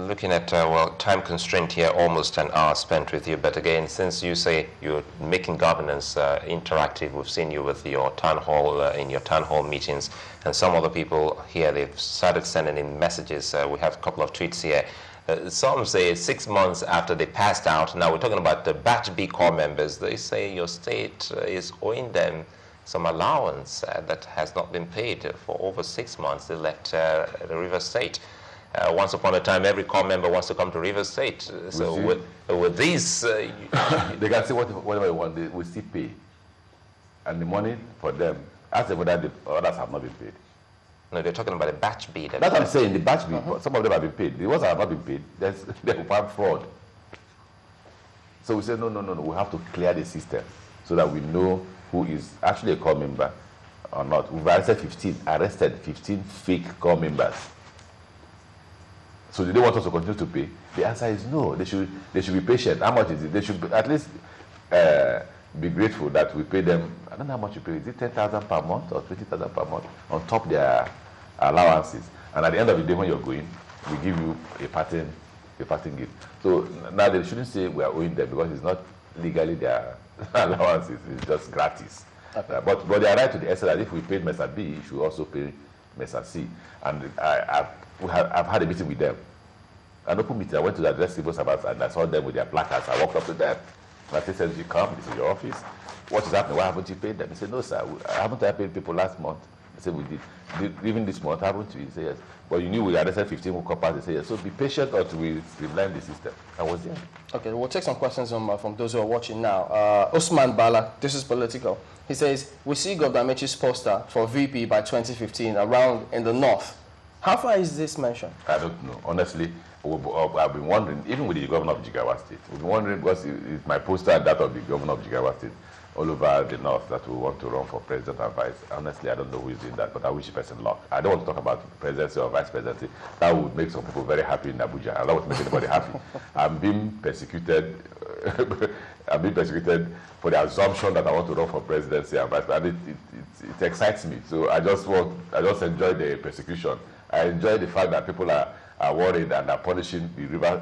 looking at, well, time constraint here, almost an hour spent with you. But again, since you say you're making governance interactive, we've seen you with your town hall, in your town hall meetings, and some other people here, they've started sending in messages. We have a couple of tweets here. Some say 6 months after they passed out, now we're talking about the batch B Corp members, they say your state is owing them some allowance that has not been paid for over 6 months. They left the River State. Once upon a time, every Corp member wants to come to River State. So with these... they can say whatever they want, we still pay. And the money for them, as if the others have not been paid. No, they're talking about a batch B. That's what I'm saying, the batch B, some of them have been paid. The ones that have not been paid, they will find fraud. So we say, no, we have to clear the system so that we know who is actually a Corp member or not. We've arrested 15 fake Corp members. So do they want us to continue to pay? The answer is no. They should be patient. How much is it? They should at least be grateful that we pay them. I don't know how much you pay. Is it 10,000 per month or 20,000 per month on top of their allowances? And at the end of the day, when you're going, we give you a parting gift. So now they shouldn't say we are owing them because it's not legally their allowances. It's just gratis. Okay. But they are right to the extent that if we paid Mesa B, you should also pay Mesa C. And I've had a meeting with them. An open meeting. I went to the address civil servants and I saw them with their placards. I walked up to them. And I said, you come, this is your office. What is happening? Why haven't you paid them? He said, no, sir. Haven't I paid people last month? I said, we did. Even this month, haven't we? He said, yes. But you knew we arrested 15 who coppers. He said, yes. So be patient until we streamline the system. I was there. Okay, we'll take some questions from those who are watching now. Osman Bala, this is political. He says, we see Governor Amaechi's poster for VP by 2015 around in the north. How far is this mentioned? I don't know. Honestly, I've been wondering, even with the governor of Jigawa State, we've been wondering because it's my poster and that of the governor of Jigawa State all over the north that we want to run for president and vice. Honestly, I don't know who is doing that, but I wish the person luck. I don't want to talk about presidency or vice presidency. That would make some people very happy in Abuja. I don't want to make anybody happy. I'm being persecuted. I'm being persecuted for the assumption that I want to run for presidency and vice presidency. It excites me. So I just enjoy the persecution. I enjoy the fact that people are worried and are punishing River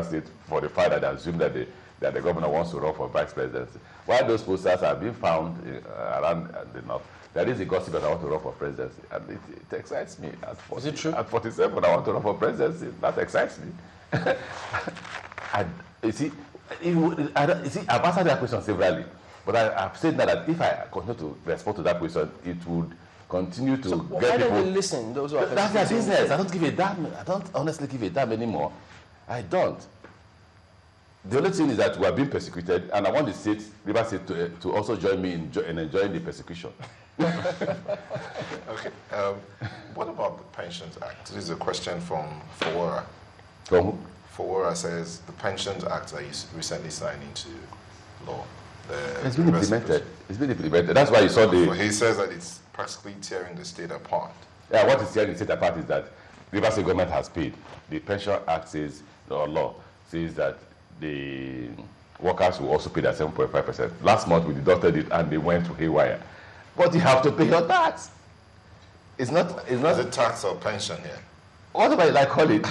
State for the fact that they assume that the governor wants to run for vice presidency. While those posters are being found around the north, there is a gossip that I want to run for presidency, and it excites me. Is it true? At 47, I want to run for presidency. That excites me. I've answered that question severally, but I've said that if I continue to respond to that question, it would continue to get people. Why don't we listen? Those who are That's their business. I don't give a damn. I don't honestly give a damn anymore. I don't. The only thing is that we are being persecuted, and I want the state, River State, to also join me in enjoying the persecution. Okay. What about the Pensions Act? This is a question from Fawara. From who? Fawara says the Pensions Act that you recently signed into law. It's been implemented. It's been implemented. That's why you saw the... He says that it's practically tearing the state apart. Yeah, what is tearing the state apart is that the River State government has paid. The Pension Act says, or law, says that the workers will also pay their 7.5%. Last month we deducted it and they went to haywire. But you have to pay your tax. It's not... Is it tax or pension here? Whatever you like call it.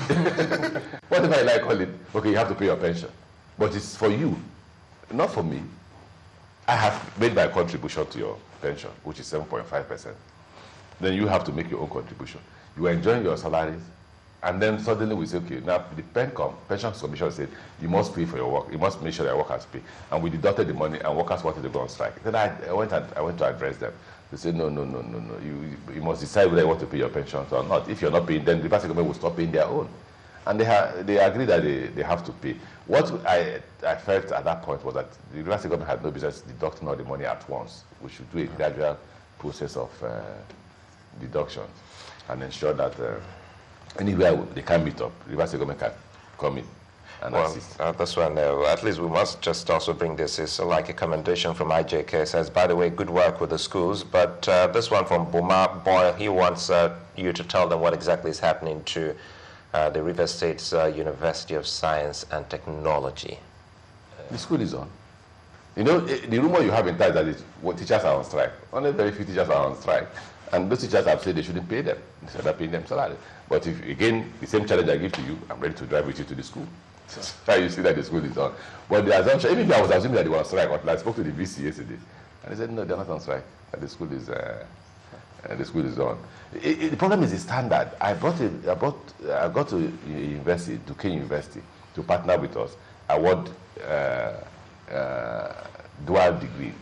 Whatever you like call it. Okay, you have to pay your pension. But it's for you, not for me. I have made my contribution to your pension, which is 7.5%. Then you have to make your own contribution. You are enjoying your salaries, and then suddenly we say, okay, now the Pensions Commission said, you must pay for your work. You must make sure your workers pay. And we deducted the money, and workers wanted to go on strike. Then I went to address them. They said, no. You must decide whether you want to pay your pensions or not. If you're not paying, then the River government will stop paying their own. And they agreed that they have to pay. What I felt at that point was that the River government had no business deducting all the money at once. We should do a gradual process of deductions and ensure that anywhere they can meet up, the River government can come in and assist. This one, at least we must just also bring this. It's like a commendation from IJK. Says, by the way, good work with the schools. But this one from Boma Boy, he wants you to tell them what exactly is happening to the River State's University of Science and Technology. The school is on. You know, the rumor you have in town that teachers are on strike. Only very few teachers are on strike. And those teachers have said they shouldn't pay them. Instead of paying them salary. But if, again, the same challenge I give to you, I'm ready to drive with you to the school. So you see that the school is on. But the assumption, even if I was assuming that they were on strike, I spoke to the VC yesterday, and they said, no, they're not on strike. The school is on. The problem is the standard. I got to university, to Kenya University, to partner with us, award dual degree.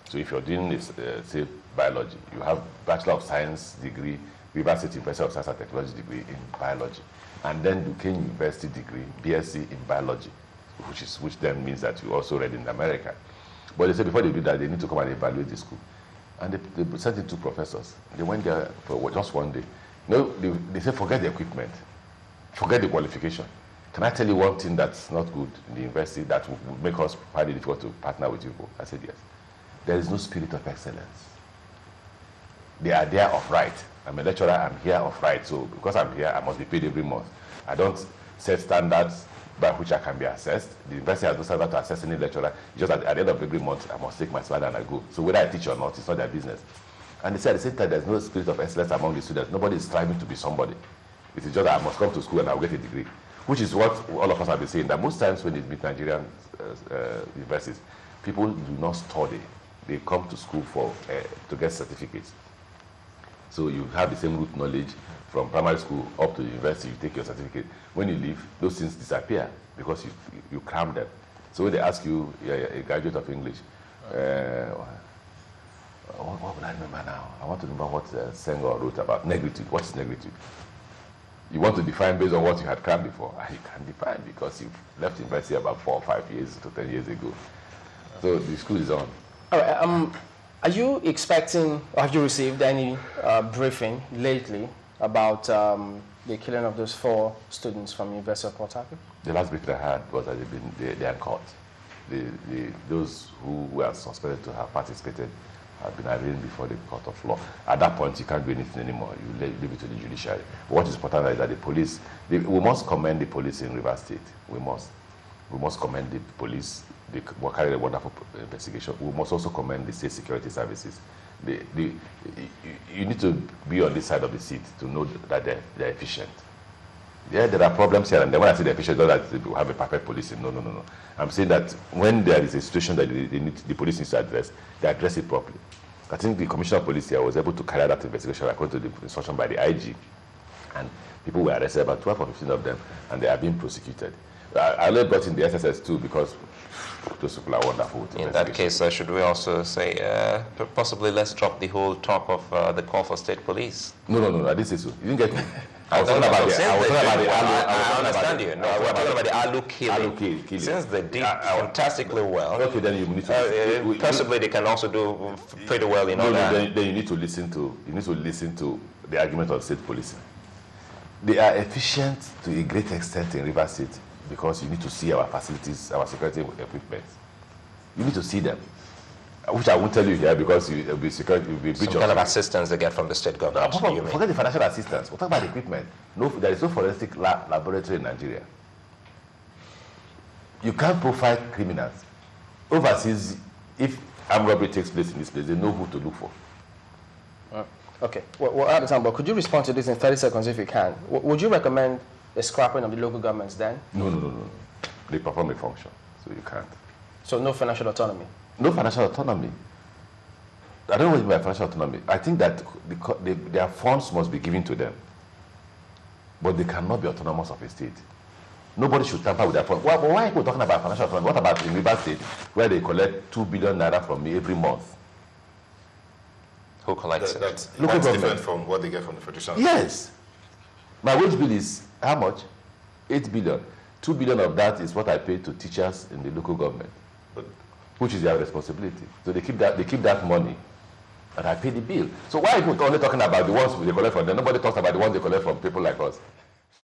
So if you're doing say biology, you have Bachelor of Science degree, River State University of Science and Technology degree in biology, and then the Kenya University degree, BSc in biology, which then means that you also read in America. But they said before they do that, they need to come and evaluate the school. And they sent in 2 professors. They went there for just one day. No, they said, forget the equipment, forget the qualification. Can I tell you one thing that's not good in the university that will make us find it difficult to partner with you? I said, yes. There is no spirit of excellence. They are there of right. I'm a lecturer, I'm here of right. So because I'm here, I must be paid every month. I don't set standards by which I can be assessed. The university has no standard to assess any lecturer. Just at the end of every month, I must take my salary and I go. So whether I teach or not, it's not their business. And they said at the same time, there's no spirit of excellence among the students. Nobody is striving to be somebody. It is just that I must come to school and I'll get a degree, which is what all of us have been saying, that most times when you meet Nigerian universities, people do not study. They come to school to get certificates. So you have the same root knowledge from primary school up to the university, you take your certificate. When you leave, those things disappear because you cram them. So when they ask you, a graduate of English, what would I remember now? I want to remember what Senghor wrote about negritude. What is negritude? You want to define based on what you had crammed before. You can't define because you left university about 4 or 5 years to 10 years ago. So the school is on. All right. Are you expecting, or have you received any briefing lately about the killing of those 4 students from University of Port Harcourt? The last briefing I had was that they are caught. Those who were suspected to have participated have been arraigned before the court of law. At that point, you can't do anything anymore. You leave it to the judiciary. But what is important is that the police, we must commend the police in Rivers State. We must commend the police. They carried a wonderful investigation. We must also commend the state security services. You need to be on this side of the seat to know that they're efficient. Yeah, there are problems here and there. When I say they're efficient, not that they have a perfect policing. No. I'm saying that when there is a situation that the police needs to address, they address it properly. I think the Commissioner of Police here was able to carry out that investigation according to the instruction by the IG. And people were arrested, about 12 or 15 of them, and they are being prosecuted. I only brought in the SSS too because those people are wonderful. In that case, should we also say possibly let's drop the whole talk of the call for state police? No, I didn't say so. You didn't get me. I understand you. No, we're talking about the Alu killing. Since they did fantastically well. Okay, then you need to. Possibly they can also do pretty well in other. Then you need to listen to the argument of state policing. They are efficient to a great extent in Rivers State because you need to see our facilities, our security equipment. You need to see them, which I won't tell you here because it will be security. It will be breach some kind of assistance they get from the state government. Forget the financial assistance. We'll talk about the equipment. No, there is no forensic laboratory in Nigeria. You can't profile criminals. Overseas, if armed robbery takes place in this place, they know who to look for. Okay. Well, out of time, but could you respond to this in 30 seconds if you can? Would you recommend a scrapping of the local governments then? No. They perform a function, so you can't. So no financial autonomy? No financial autonomy. I don't know what you mean by financial autonomy. I think that their funds must be given to them, but they cannot be autonomous of a state. Nobody should tamper with their funds. Why are people talking about financial autonomy? What about in Rivers State, where they collect 2 billion naira from me every month? Who collects it? That's different from what they get from the federation. Yes. My wage bill is how much? 8 billion. 2 billion of that is what I pay to teachers in the local government, which is their responsibility. So they keep that money, and I pay the bill. So why are people only talking about the ones they collect from them? Nobody talks about the ones they collect from people like us.